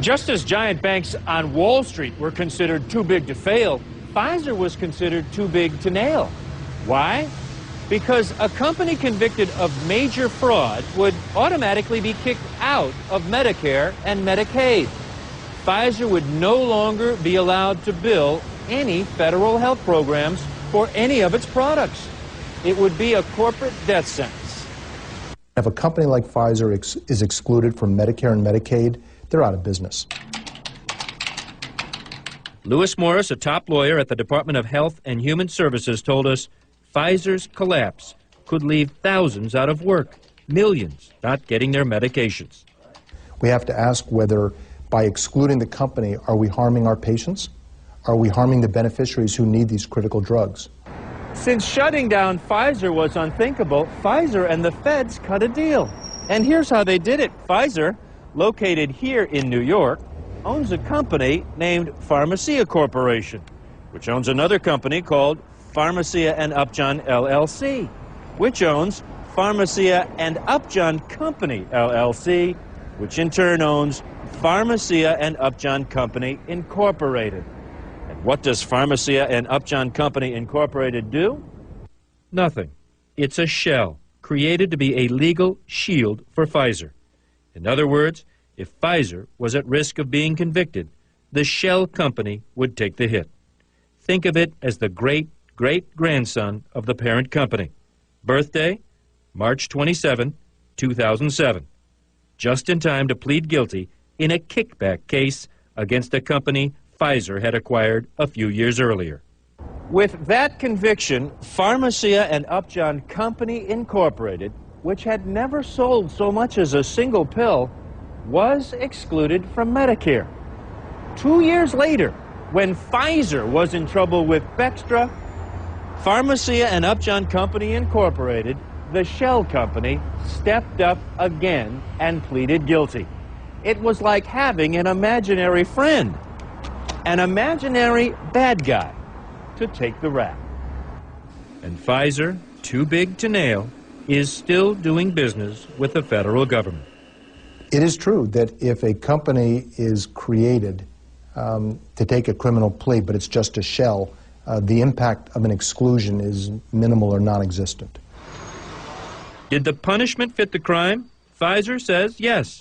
Just as giant banks on Wall Street were considered too big to fail, Pfizer was considered too big to nail. Why? Because a company convicted of major fraud would automatically be kicked out of Medicare and Medicaid. Pfizer would no longer be allowed to bill any federal health programs for any of its products. It would be a corporate death sentence. If a company like Pfizer is excluded from Medicare and Medicaid, they're out of business. Lewis Morris, a top lawyer at the Department of Health and Human Services, told us Pfizer's collapse could leave thousands out of work, millions not getting their medications. We have to ask whether, by excluding the company, are we harming our patients? Are we harming the beneficiaries who need these critical drugs? Since shutting down Pfizer was unthinkable, Pfizer and the feds cut a deal. And here's how they did it. Pfizer, located here in New York, owns a company named Pharmacia Corporation, which owns another company called Pharmacia and Upjohn LLC, which owns Pharmacia and Upjohn Company LLC, which in turn owns Pharmacia and Upjohn Company Incorporated. And what does Pharmacia and Upjohn Company Incorporated do? Nothing. It's a shell created to be a legal shield for Pfizer. In other words, if Pfizer was at risk of being convicted, the shell company would take the hit. Think of it as the great-great-grandson of the parent company. Birthday, March 27, 2007. Just in time to plead guilty in a kickback case against a company Pfizer had acquired a few years earlier. With that conviction, Pharmacia and Upjohn Company Incorporated, which had never sold so much as a single pill, was excluded from Medicare. 2 years later, when Pfizer was in trouble with Bextra, Pharmacia and Upjohn Company Incorporated, the shell company, stepped up again and pleaded guilty. It was like having an imaginary friend, an imaginary bad guy, to take the rap. And Pfizer, too big to nail, is still doing business with the federal government. It is true that if a company is created to take a criminal plea, but it's just a shell, the impact of an exclusion is minimal or non-existent. Did the punishment fit the crime? Pfizer says yes.